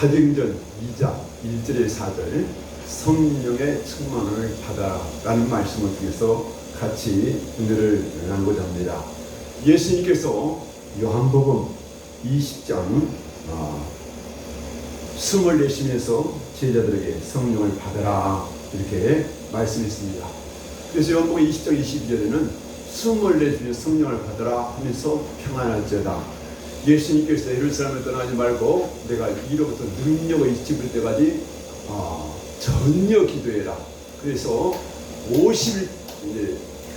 사도행전 2장 1절에 4절 성령의 충만을 받아라는 말씀을 통해서 같이 은혜를 나누고자 합니다. 예수님께서 요한복음 20장 숨을 내쉬면서 제자들에게 성령을 받아라 이렇게 말씀했습니다. 그래서 요한복음 20장 22절에는 숨을 내쉬면서 성령을 받아라 하면서 평안할지어다. 예수님께서 예루살렘을 떠나지 말고 내가 이로부터 능력을 입을 때까지 전혀 기도해라. 그래서 50일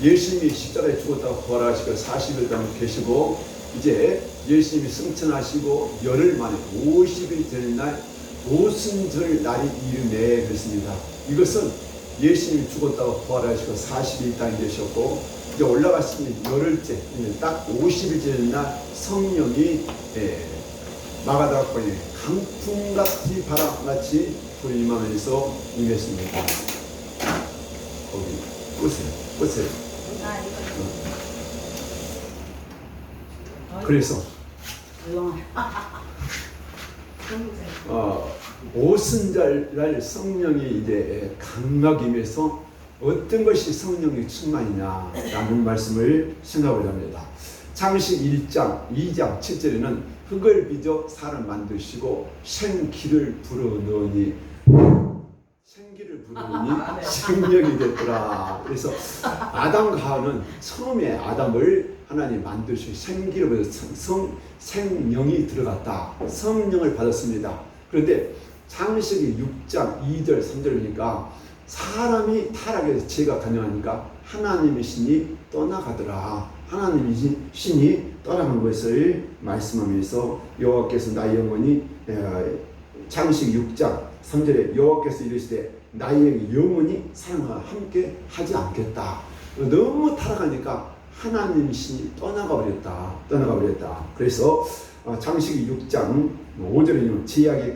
예수님이 십자가에 죽었다고 부활하시고 40일 동안 계시고 이제 예수님이 승천하시고 열흘 만에 50일 되는 날 오순절 날이 이름에 그랬습니다. 이것은 예수님이 죽었다고 부활하시고 40일 땅에 계셨고 이제 올라갔으면 열흘째 딱 50일 되는 날 성령이 마가다락방에 강풍같이 바람같이 불임하면서 임했습니다. 거기 보세요. 그래서 오순절 날 성령이 이제 강락임에서 어떤 것이 성령의 충만이냐라는 말씀을 생각을 합니다. 창세기 1장 2장 7절에는 흙을 빚어 사람 만드시고 생기를 불어넣으니 생명이 됐더라. 그래서 아담과 하와는 처음에 아담을 하나님 만드시고 생기를 불어서 생명이 들어갔다. 성령을 받았습니다. 그런데 창세기 6장 2절 3절을 보니까 사람이 타락해서 죄가 가능하니까 하나님의 신이 떠나가더라. 하나님의 신이 떠나간 것을 말씀하면서 여호와께서 나의 영혼이 창세기 6장 3절에 여호와께서 이르시되 나의 영혼이 사람과 함께 하지 않겠다. 너무 타락하니까 하나님의 신이 떠나가 버렸다. 그래서 창세기 6장 5절에 제약이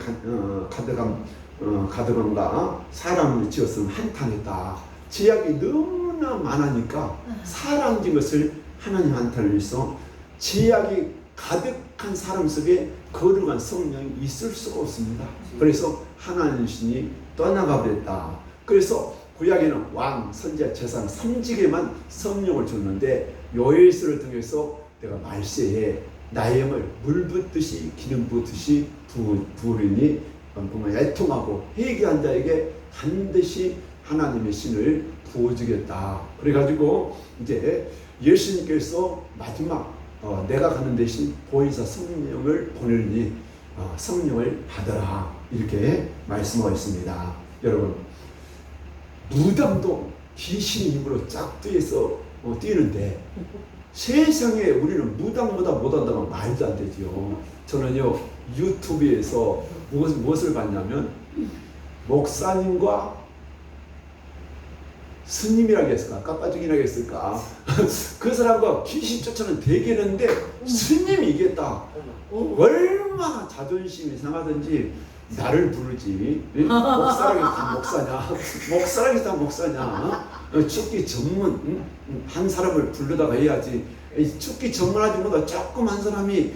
가득함과 사람을 지었으면 한탄했다. 제약이 너무나 많으니까 사람 지은 것을 하나님 한탄을 해서 제약이 가득한 사람 속에 거룩한 성령이 있을 수가 없습니다. 그래서 하나님 신이 떠나가 버렸다. 그래서 구약에는 왕, 선지자, 제사장 3직에만 성령을 줬는데 요엘서를 통해서 내가 말세에 나의 영을 물 붓듯이 기름 붓듯이 부으리니 애통하고 회개한 자에게 반드시 하나님의 신을 부어주겠다. 그래가지고 이제 예수님께서 마지막 내가 가는 대신 보혜사 성령을 보내니 성령을 받아라 이렇게 말씀하고 있습니다. 여러분 무당도 귀신의 힘으로 짝뜨에서 뛰는데 세상에 우리는 무당보다 못한다면 말도 안 되죠. 저는요 유튜브에서 무엇을 봤냐면 목사님과 스님이라고 했을까 깎아주기라고 했을까 그 사람과 귀신 쫓아는 대결했는데 스님이 이겼다. 얼마나 자존심이 상하든지 나를 부르지 목사라기 다 목사냐 축기 전문 한 사람을 부르다가 해야지 축기 전문하지 못하고 조금 한 사람이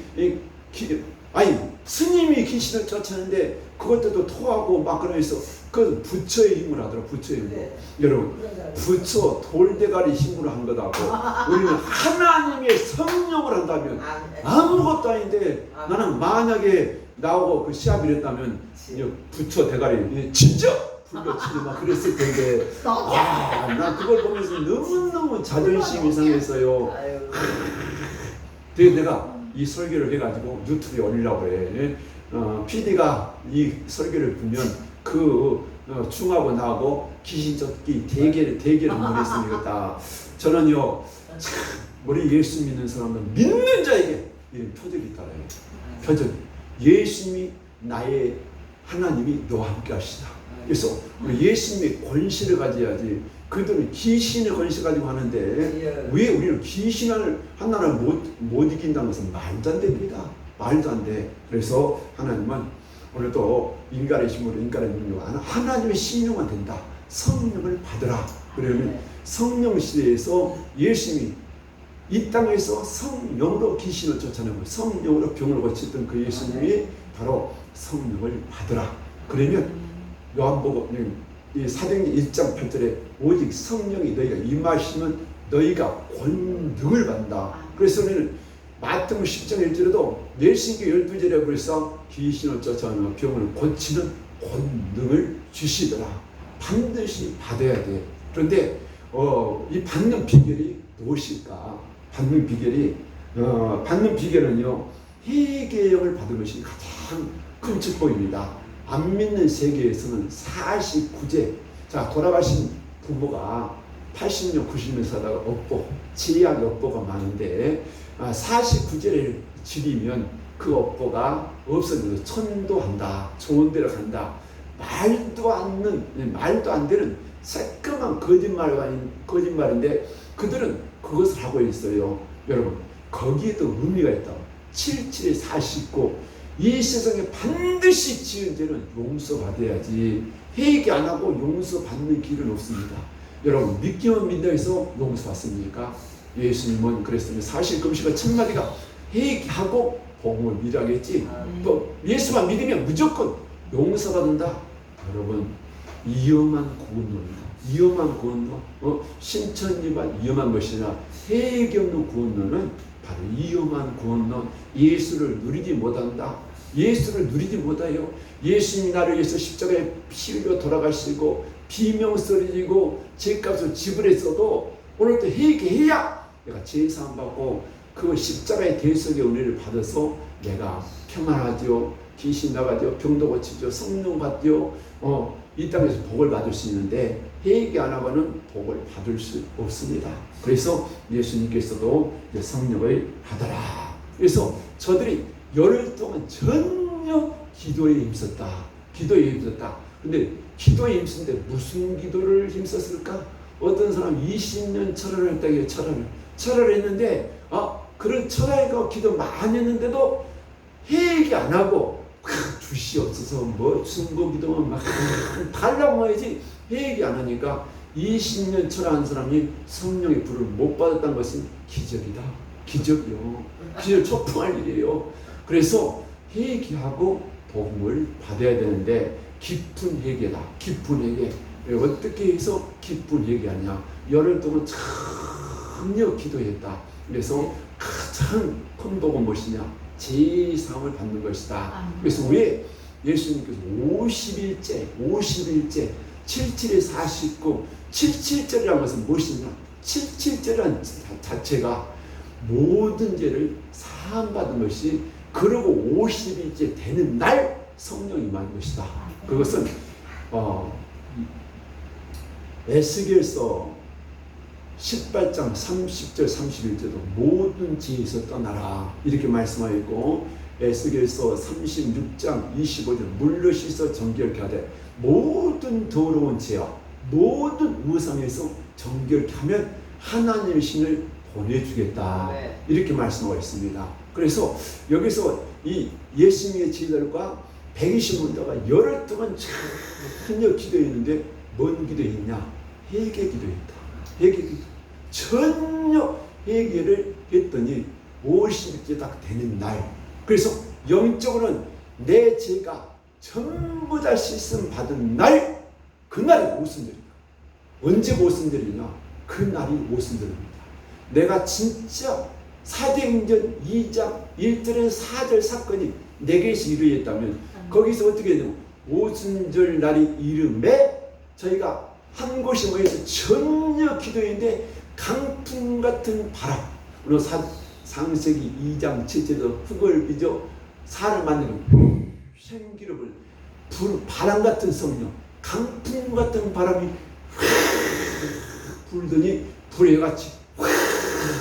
스님이 귀신을 쫓았는데 그것들도 토하고 막 그러면서 그 부처의 힘으로 하더라고. 부처의 힘으로. 네. 여러분 부처 돌대가리 힘으로 한 거다고 우리는 하나님의 성령을 한다면 아무것도 아닌데 나는 만약에 나오고 그 시합을 했다면 부처 대가리 진짜 불러치지 막 그랬을 텐데 나 그걸 보면서 너무너무 자존심이 상했어요. 그래서 내가 이 설교를 해가지고 유튜브에 올리려고 해. PD가 이 설교를 보면 그 중하고 나하고 귀신 쫓기 대결을 보냈습니다. 저는요 우리 예수 믿는 사람은 믿는 자에게 이런 표적이 있다라요. 표적. 예수님이 나의 하나님이 너와 함께 하시다. 그래서 우리 예수님이 권세를 가져야지. 그들은 귀신의 권세 가지고 하는데 왜 우리는 귀신을 하나를 못 이긴다는 것은 말도 안 됩니다. 말도 안 돼. 그래서 하나님은 오늘도 인간의 힘으로 인간의 능력 하나님의 신령만 된다. 성령을 받으라. 그러면 성령 시대에서 예수님이 이 땅에서 성령으로 귀신을 쫓아내고 성령으로 병을 고쳤던 그 예수님이 바로 성령을 받으라. 그러면 요한복음 이 사도행전 1장 8절에 오직 성령이 너희가 임하시면 너희가 권능을 받는다. 그래서 우리는 마태복음 10장 1절에도 열신기 12절에 벌써 귀신을 쫓아오는 병을 고치는 권능을 주시더라. 반드시 받아야 돼. 그런데 이 받는 비결이 무엇일까? 받는 비결은요, 회개의 영을 받은 것이 가장 큰 축복입니다. 안 믿는 세계에서는 49제, 자, 돌아가신 부모가 80년, 90년 살다가 제약 업보가 많은데 49제를 지리면 그 업보가 없어져서 천도한다, 좋은 데로 간다. 말도 안 되는 새까만 거짓말인데 그들은 그것을 하고 있어요. 여러분, 거기에도 의미가 있다. 77에 49, 이 세상에 반드시 지은 죄는 용서받아야지. 회개 안 하고 용서받는 길은 없습니다. 여러분, 믿기만 믿다 해서 용서받습니까? 예수님은 그랬으면 사실 금식과 첫 마디가 회개하고 복음을 믿어야겠지. 또 예수만 믿으면 무조건 용서받는다. 여러분, 위험한 구원론이다. 위험한 구원론, 신천지만 위험한 것이나 회개 없는 구원론은 바로 위험한 구원론. 예수를 누리지 못한다. 예수를 누리지 못해요. 예수님이 나를 위해서 십자가에 피 흘려 돌아가시고 비명 소리지고 죄값을 지불했어도 오늘도 회개해야 내가 제사함 받고 그 십자가의 대속의 은혜를 받아서 내가 평안하죠. 귀신 나가죠. 병도 고치죠. 성령 받죠. 이 땅에서 복을 받을 수 있는데 회개 안 하고는 복을 받을 수 없습니다. 그래서 예수님께서도 성령을 받아라. 그래서 저들이 열흘 동안 전혀 기도에 힘썼다. 근데 기도에 힘쓴데 무슨 기도를 힘썼을까? 어떤 사람 20년 철학을 했다고요. 철학을 했는데 그런 철학과 기도 많이 했는데도 회개 안 하고 주시옵소서 뭐 중보기도만 막 달라고 해야지 회개 안 하니까 20년 철학한 사람이 성령의 불을 못 받았다는 것은 기적이다. 기적이요. 기적 초풍할 일이에요. 그래서 회개하고 복음을 받아야 되는데 깊은 회개다. 깊은 회개. 어떻게 해서 깊은 회개하냐? 열흘 동안 전혀 기도했다. 그래서 가장 큰 복은 무엇이냐? 제사함을 받는 것이다. 그래서 왜 예수님께서 50일째 77에 49 77절이라는 것은 무엇이냐? 77절이라는 자체가 모든 죄를 사함받은 것이, 그리고 50일째 되는 날 성령이 임하는 것이다. 그것은 에스겔서 18장 30절 31절도 모든 죄에서 떠나라 이렇게 말씀하였고, 에스겔서 36장 25절 물로 씻어 정결케 하되 모든 더러운 죄와 모든 우상에서 정결케 하면 하나님의 신을 보내주겠다. 이렇게 말씀하고 있습니다. 그래서 여기서 이 예수님의 제자들과 120문자가 열흘 동안 전혀 기도했는데 뭔 기도했냐? 회개 기도했다. 전혀 회개를 했더니 50일째 딱 되는 날, 그래서 영적으로는 내 죄가 전부 다 씻음 받은 날, 그날이 오순절이다. 언제 오순절이냐? 그날이 오순절입니다. 내가 진짜 사도행전 2장 1절에서 4절 사건이 내게서 이루어졌다면 거기서 어떻게 되냐? 오순절 날이 이름에 저희가 한 곳이 모여서 전혀 기도했는데 강풍 같은 바람, 오늘 상세기 2장 7절에도 흙을 빚어 살을 만드는 생기름을 바람 같은 성령, 강풍 같은 바람이 불더니 불에 같이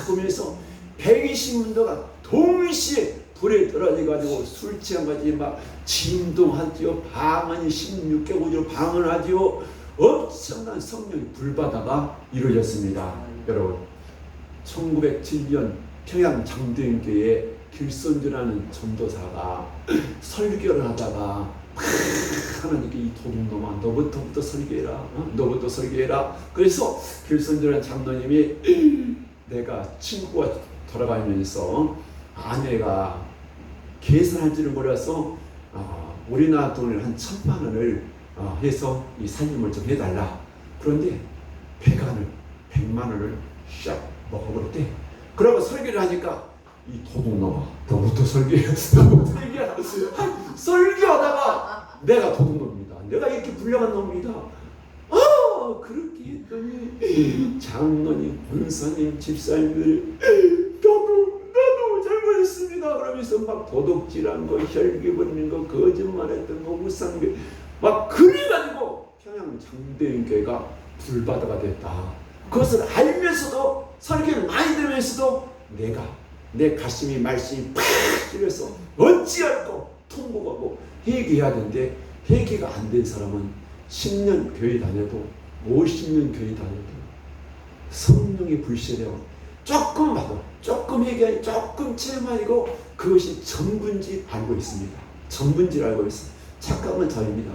보면서 120문도가 동시에 불에 떨어져가지고 술 취한까지 막 진동하지요. 방언이 16개국으로 방언하지요. 엄청난 성령의 불바다가 이루어졌습니다. 여러분, 1907년 평양 장대인교회 길선주라는 전도사가 설교를 하다가 하나님께 이 도둑놈아 너부터 설교해라. 너부터 설교해라. 그래서 길선주라는 장로님이 내가 친구가 돌아가면서 아내가 계산할 줄을 몰라서 우리나라 돈을 한 1,000만 원을 해서 이 살림을 좀 해달라. 그런데 배관을 100만 원을 샥 먹어버렸대. 그러고 설교를 하니까 이 도둑놈아, 너부터 설교해. 너부터 얘기하라. 설교하다가 내가 도둑놈입니다. 내가 이렇게 불량한 놈입니다. 그렇게 했더니 장로님, 권사님, 집사님들 나도 잘못했습니다. 그러면서 막 도둑질한 거, 혈기 부리는 거, 거짓말했던 거, 우상배 막 그래가지고 평양 장대인교회가 불바다가 됐다. 그것을 알면서도 설교를 많이 들으면서도 내 가슴이 말씀이 팍 찔려서 어찌할꼬 통곡하고 회개해야 되는데 회개가 안 된 사람은 10년 교회 다녀도 50년 교회 다녀도 성령이 불신해요. 조금 봐도 조금 회개하니 조금 체험하고 그것이 전부인지 알고 있습니다. 전부인지를 알고 있어요. 착각은 저입니다.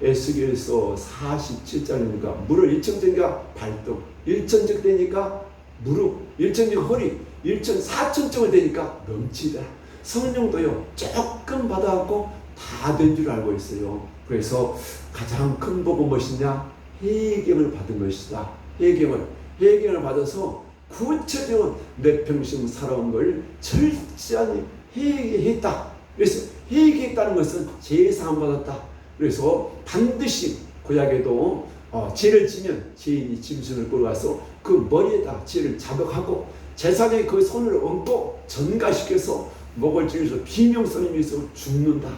에스겔서 47장이니까 무릎 1천정가 발톱 1천정 되니까 무릎 1천정 허리 1천 4천정을 되니까 넘치다. 성령도요 조금 받아갖고 다 된 줄 알고 있어요. 그래서 가장 큰 복은 무엇이냐? 회개를 받은 것이다. 회개를 받아서 구체적으로 내 평생 살아온 걸 철저히 회개했다. 그래서 회개했다는 것은 제사함 받았다. 그래서 반드시 구약에도 죄를 지면 죄인이 짐승을 끌어가서 그 머리에다 죄를 자백하고 제사장이 그 손을 얹고 전가시켜서 목을 찔러서 비명소리면서 죽는다.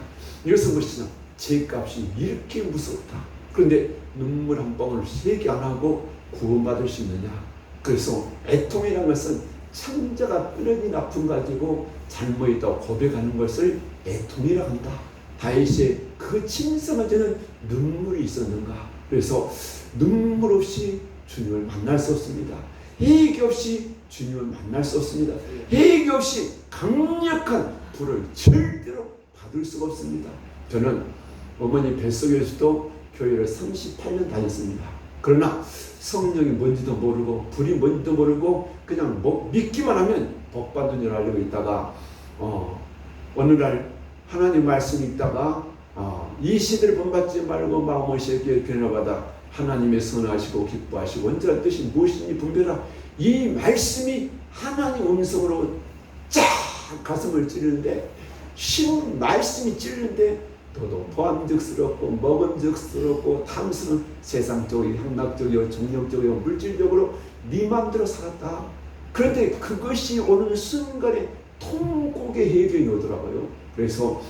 이것은 무엇이냐? 죄값이 이렇게 무섭다. 그런데 눈물 한 방울 세게 안 하고 구원받을 수 있느냐? 그래서 애통이라는 것은 창자가 끊어진 아픔 가지고 잘못했다고 고백하는 것을 애통이라고 한다. 다윗의 그 친성을 주는 눈물이 있었는가? 그래서 눈물 없이 주님을 만날 수 없습니다. 회개 없이 주님을 만날 수 없습니다. 회개 없이 강력한 불을 절대로 받을 수가 없습니다. 저는 어머니 뱃속에서도 교회를 38년 다녔습니다. 그러나 성령이 뭔지도 모르고 불이 뭔지도 모르고 그냥 믿기만 하면 복 받는 줄 알고 있다가 어느 날 하나님 말씀이 있다가 이 시대를 본받지 말고 마음을 새기에 변화받아 하나님의 선하시고 기뻐하시고 온전한 뜻이 무엇인지 분별하라. 이 말씀이 하나님 음성으로 쫙 가슴을 찌르는데 쉬운 말씀이 찌르는데 너도 보암직스럽고 먹음직스럽고 탐스러운 세상적이고 향락적이고 정력적이고 물질적으로 네 마음대로 살았다. 그런데 그것이 오는 순간에 통곡의 해결이 오더라고요. 그래서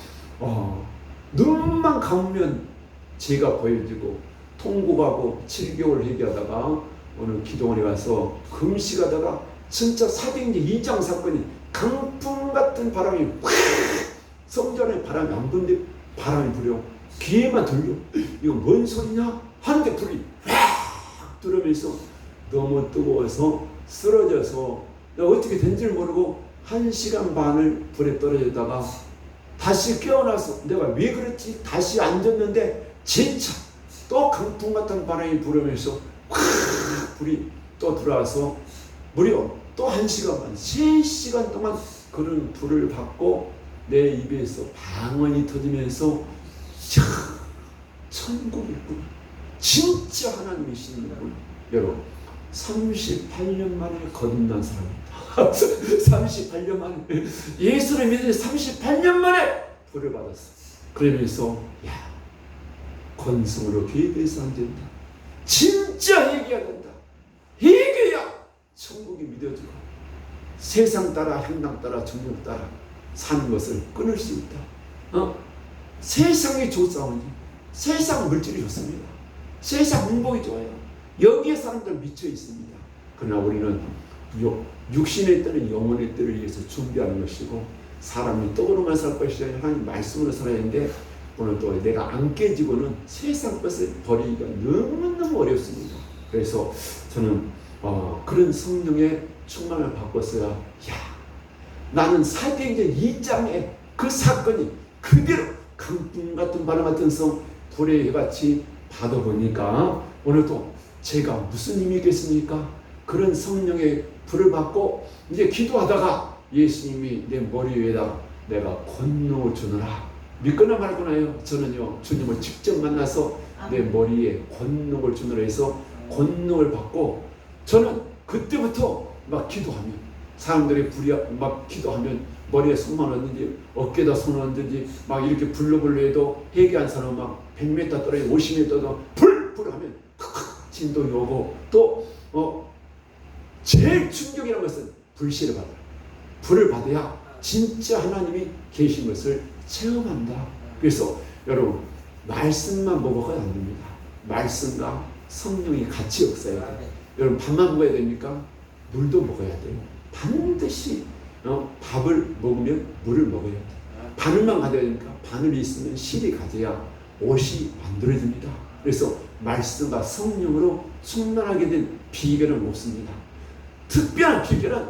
눈만 감으면 죄가 보여지고 통곡하고 7개월 회개하다가 어느 기도원에 가서 금식하다가 진짜 사도행전 2장 사건이 강풍 같은 바람이 확 성전에 바람이 안 부는데 바람이 불어 귀에만 들려. 이거 뭔 소리냐? 하는데 불이 확 들어오면서 너무 뜨거워서 쓰러져서 내가 어떻게 된지를 모르고 1시간 반을 불에 떨어졌다가 다시 깨어나서 내가 왜 그랬지? 다시 앉았는데 진짜 또 강풍 같은 바람이 불으면서 확 불이 또 들어와서 무려 또 1시간 반, 3시간 동안 그런 불을 받고 내 입에서 방언이 터지면서 천국일 뿐 진짜 하나님이시는 분. 여러분 38년 만에 거듭난 사람입니다. 38년 만에 예수를 믿은 38년 만에 불을 받았어. 그러면서 건성으로 회개해서 안 된다. 진짜 회개해야 된다. 회개야 천국이 믿어지고 세상 따라 향락 따라 정욕 따라 사는 것을 끊을 수 있다. 세상이 좋사오니 세상 물질이 좋습니다. 세상 행복이 좋아요. 여기에 사람들 미쳐 있습니다. 그러나 우리는 육신의 때는 영혼의 때를 위해서 준비하는 것이고 사람이 떡으로만 살 것이 아니라 하나님 말씀으로 살아야 하는데 오늘 또 내가 안 깨지고는 세상 것을 버리기가 너무너무 어렵습니다. 그래서 저는 그런 성령의 충만을 받고서야 나는 사도행전 2장에 그 사건이 그대로 강풍 같은 바람 같은 성 불의 해같이 받아보니까 오늘도 제가 무슨 힘이 있겠습니까? 그런 성령의 불을 받고 이제 기도하다가 예수님이 내 머리 위에다 내가 권능을 주느라 믿거나 말거나요. 저는요 주님을 직접 만나서 내 머리에 권능을 주노라 해서 권능을 받고 저는 그때부터 막 기도하면 사람들이 막 기도하면 머리에 손만 얹든지 어깨에다 손을 얹든지 막 이렇게 불러불러 해도 회개한 사람은 막 100m 떨어져 50m도 불 하면 진동이 오고 또 제일 충격이라는 것은 불씨를 받아라. 불을 받아야 진짜 하나님이 계신 것을 체험한다. 그래서 여러분 말씀만 먹어가 안 됩니다. 말씀과 성령이 같이 역사해야 돼요. 여러분 밥만 먹어야 됩니까? 물도 먹어야 돼요. 반드시 밥을 먹으면 물을 먹어야 돼요. 바늘만 가져야 되니까 바늘이 있으면 실이 가져야 옷이 만들어집니다. 그래서 말씀과 성령으로 충만하게 된 비결은 없습니다. 특별한 비결은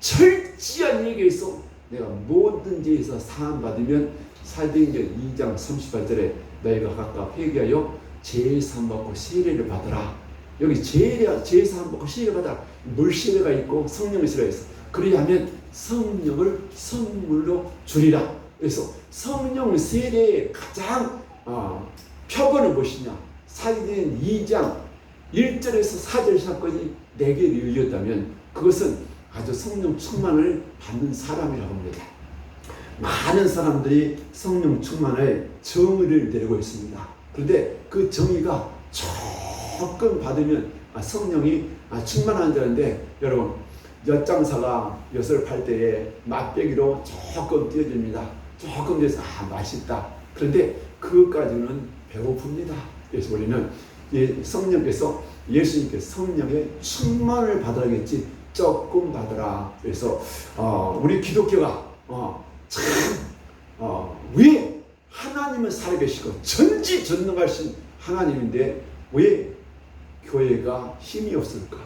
철저한 얘기에서 내가 뭐든지 해서 사함받으면 사도행전 2장 38절에 너희가 각각 회개하여 제사함받고 세례를 받으라. 여기 제사함받고 세례를 받아라. 물세례가 있고 성령의 세례가 있어. 그리하면 성령을 선물로 주리라. 그래서 성령 세례의 가장 표본은 무엇이냐? 사도행전 2장 1절에서 4절 사건이 내게 이루어졌다면 그것은 아주 성령 충만을 받는 사람이라고 합니다. 많은 사람들이 성령 충만의 정의를 내리고 있습니다. 그런데 그 정의가 조금 받으면 성령이 충만한 자인데 여러분 엿장사가 엿을 팔 때에 맛배기로 조금 띄어줍니다. 조금 돼서 맛있다. 그런데 그것까지는 배고픕니다. 그래서 우리는 성령께서 예수님께서 성령의 충만을 받아야겠지 조금 받으라. 그래서 우리 기독교가 참 왜 하나님은 살아계시고 전지전능하신 하나님인데 왜 교회가 힘이 없을까?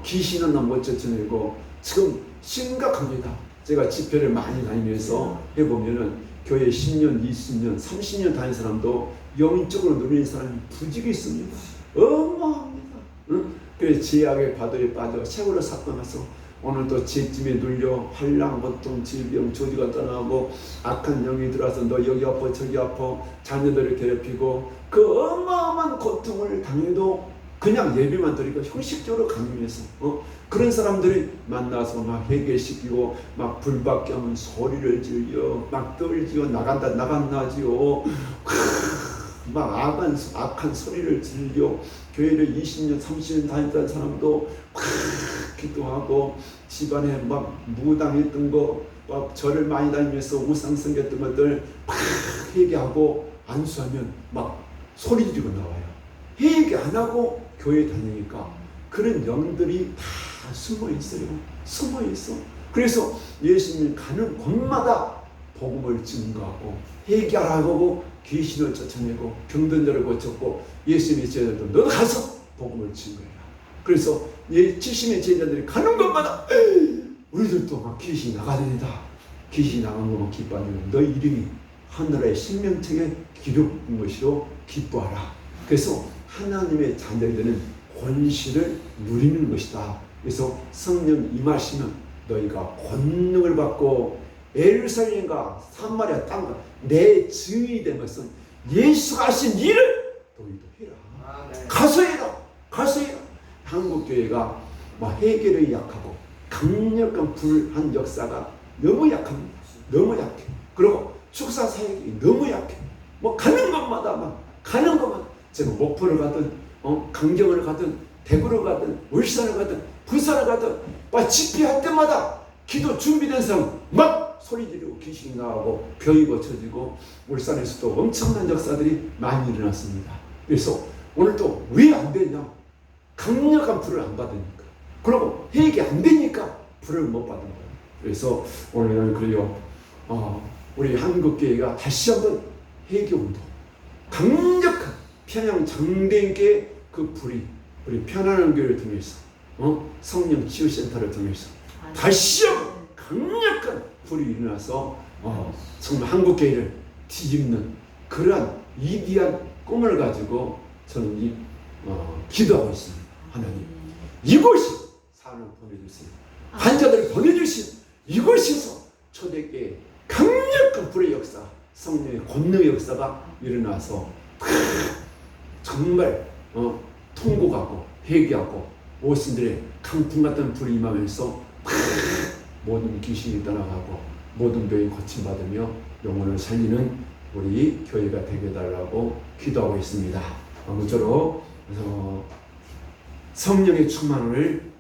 귀신은 못 쫓아내고 지금 심각합니다. 제가 집회를 많이 다니면서 해보면은 교회 10년, 20년, 30년 다닌 사람도 영적으로 누리는 사람이 부지기 있습니다. 어마합니다. 그래서 제약의 바다에 빠져 세월호 사건 나서 오늘도 죄짐에 눌려 환랑, 고통, 질병, 조지가 떠나고 악한 영이 들어와서 너 여기 아파 저기 아파 자녀들을 괴롭히고 그 어마어마한 고통을 당해도 그냥 예배만 드리고 형식적으로 강요해서 그런 사람들이 만나서 막 회개시키고 막 불밖에 하면 소리를 질려 막 떨지요 나간다지요 막 악한 소리를 질려 교회를 20년 30년 다녔던 사람도 막 기도하고 집안에 막 무당했던 거 막 절을 많이 다니면서 우상 섬겼던 것들 막 회개하고 안수하면 막 소리 지르고 나와요. 회개 안 하고 교회 다니니까 그런 영들이 다 숨어 있어요. 숨어 있어. 그래서 예수님 가는 곳마다 복음을 증거하고 회개하라고 하고 귀신을 쫓아내고 병든 자를 고쳤고 예수님의 제자들도 너도 가서 복음을 증거해라. 그래서 70의 제자들이 가는 곳마다 우리들도 막 귀신이 나가야 귀신이 나간 것만 기뻐하면 너희 이름이 하늘의 생명책에 기록된 것이로 기뻐하라. 그래서 하나님의 자녀들은 권세를 누리는 것이다. 그래서 성령 임하시면 너희가 권능을 받고 예루살렘과 사마리아 땅과 내 증인이 된 것은 예수가 하신 일을 너희도 해라. 가서 해라. 한국 교회가 회개를 약하고 강력한 불한 역사가 너무 약합니다. 너무 약해. 그리고 축사 사역이 너무 약해. 가는 것마다 제가 목포를 가든 강정을 가든 대구를 가든 울산을 가든 부산을 가든 집회할 때마다 기도 준비된 사람 막 소리 지르고 귀신이 나오고 병이 고쳐지고 울산에서도 엄청난 역사들이 많이 일어났습니다. 그래서 오늘도 왜 안 되냐? 강력한 불을 안 받으니까. 그리고 회개 안 되니까 불을 못 받은 거예요. 그래서 오늘은 그래요. 우리 한국교회가 다시 한번 회개운동 강력한 평양 장대인께 그 불이 우리 편안한 교회를 통해서 성령 치유센터를 통해서 다시 한번 강력한 불이 일어나서 정말 한국교회를 뒤집는 그러한 위대한 꿈을 가지고 저는 기도하고 있습니다. 하나님 이곳이 사람을 보내주세요. 환자들을 보내주시고 이곳에서 초대교회 강력한 불의 역사 성령의 권능의 역사가 일어나서 정말 통곡하고 회개하고 오신들의 강풍 같은 불이 임하면서 모든 귀신이 떠나가고 모든 병이 고침받으며 영혼을 살리는 우리 교회가 되게 해달라고 기도하고 있습니다. 아무쪼록 성령의 충만을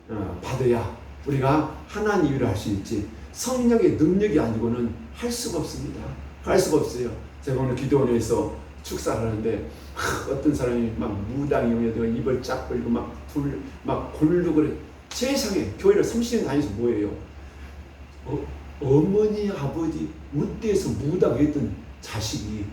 받아야 우리가 하나님 일을 할 수 있지, 성령의 능력이 아니고는 할 수가 없습니다. 할 수가 없어요. 제가 오늘 기도원에서 축사를 하는데 어떤 사람이 막 무당이어도 입을 쫙 벌리고 막 골르고 그래. 세상에 교회를 30년 다니면서 뭐예요? 어머니 아버지 우대에서 무당했던 자식이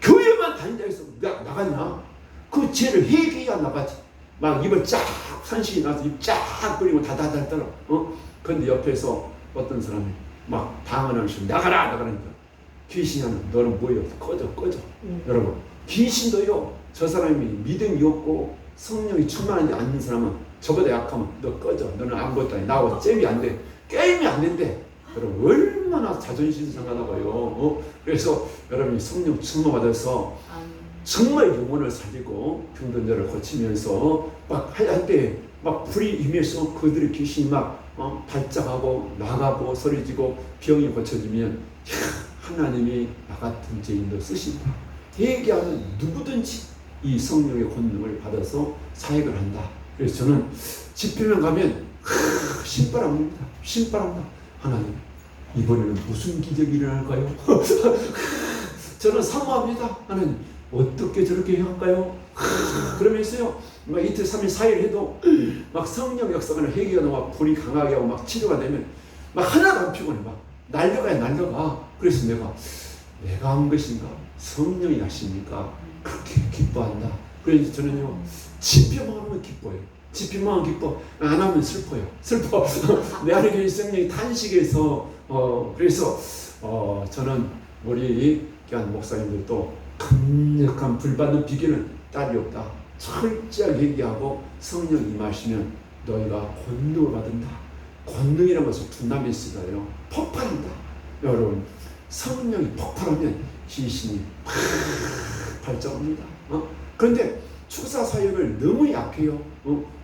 교회만 다닌다 해서 나갔나? 그 죄를 회개해야 나가지. 막 입을 쫙 산신이 나서 입 쫙 벌리고 다다다 떨어. 그런데 옆에서 어떤 사람이 막 방언하면서 나가라니까 귀신이 하는, 너는 뭐예요? 꺼져. 여러분, 귀신도요, 저 사람이 믿음이 없고 성령이 충만하지 않는 사람은 저보다 약하면 너 꺼져, 너는 아무것도 아니, 나하고 잼이 안 돼, 게임이 안 된대. 여러분, 얼마나 자존심 상하다고요. 그래서 여러분이 성령 충만 받아서 정말 영혼을 살리고 병든자를 고치면서 막 할 때 막 불이 임해서 그들의 귀신이 막 발작하고 나가고 소리지고 병이 고쳐지면 하나님이 나 같은 죄인도 쓰신다. 회개하면 누구든지 이 성령의 권능을 받아서 사역을 한다. 그래서 저는 집회만 가면 신바람입니다. 하나님, 이번에는 무슨 기적이 일어날까요? 저는 사모합니다. 하나님, 어떻게 저렇게 할까요? 그러면서요, 막 이틀, 3일, 4일 해도 막 성령 역사가 회개가 나와 불이 강하게 하고 막 치료가 되면 막 하나도 안 피곤해. 막 날려가. 그래서 내가 한 것인가? 성령이 하시니까 그렇게 기뻐한다. 그래서 저는요, 집회만 하면 기뻐요. 집회만 하면 기뻐. 안 하면 슬퍼. 내 안에 계신 성령이 탄식해서 그래서 저는 우리 귀한 목사님들도 강력한 불받는 비결은 딸이 없다. 철저하게 얘기하고 성령 임하시면 너희가 권능을 받는다. 권능이라는 것은 두나미 쓰다요. 폭발한다. 여러분, 성령이 폭발하면 귀신이 발작합니다. 그런데 축사 사역을 너무 약해요.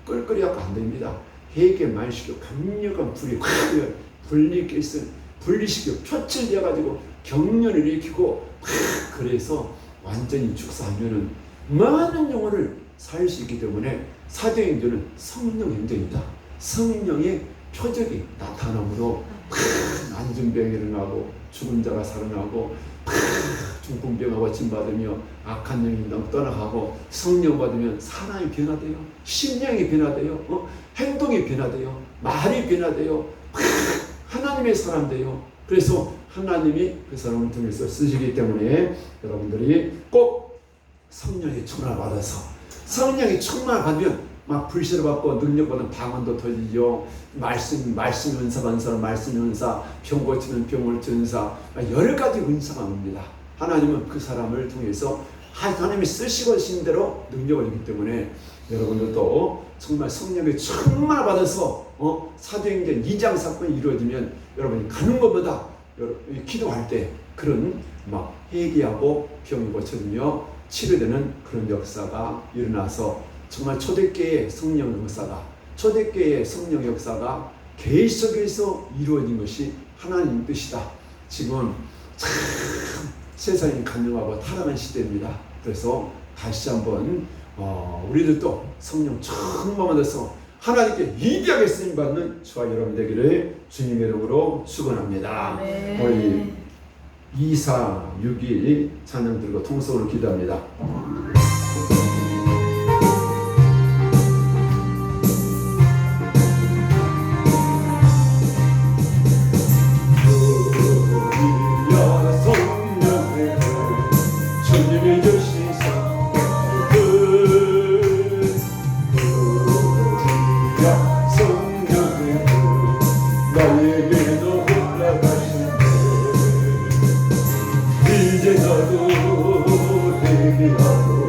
끌끌이 하고 안 됩니다. 회개만 시켜 강력한 불이 분리시켜 표출되어가지고 경련을 일으키고 그래서 완전히 축사하면은 많은 영혼을 살 수 있기 때문에 사도행전은 성령 행전이다. 성령의 표적이 나타남으로 안전병이 일어나고 죽은 자가 살아나고 중풍병을 고침받으며 악한 영이 떠나가고 성령 받으면 사람이 변화돼요. 심령이 변화돼요. 행동이 변화돼요. 말이 변화돼요. 하나님의 사람 돼요. 그래서 하나님이 그 사람을 통해서 쓰시기 때문에 여러분들이 꼭 성령의 충만을 받아서 성령의 충만을 받으면 막 불씨를 받고 능력받은 방언도 터지죠. 말씀 은사 받는 사람 말씀 은사, 병 고치는 병을 전사, 여러 가지 은사가 옵니다. 하나님은 그 사람을 통해서 하나님이 쓰시고 계신 대로 능력을 주기 때문에 여러분들도 정말 성령의 충만을 받아서 사도행전 2장 사건이 이루어지면 여러분이 가는 것보다 기도할 때 그런 막 회개하고 병이 고쳐지며 치료되는 그런 역사가 일어나서 정말 초대교회의 성령 역사가 교회 속에서 이루어진 것이 하나님 뜻이다. 지금 참 세상이 간영하고 타락한 시대입니다. 그래서 다시 한번 우리들도 성령 충만 받아서 하나님께 위대하게 쓰임 받는 저와 여러분 되기를 주님의 이름으로 축원합니다. 우리 2461 찬양 들고 통성으로 기도합니다. 이제 너도 회개하고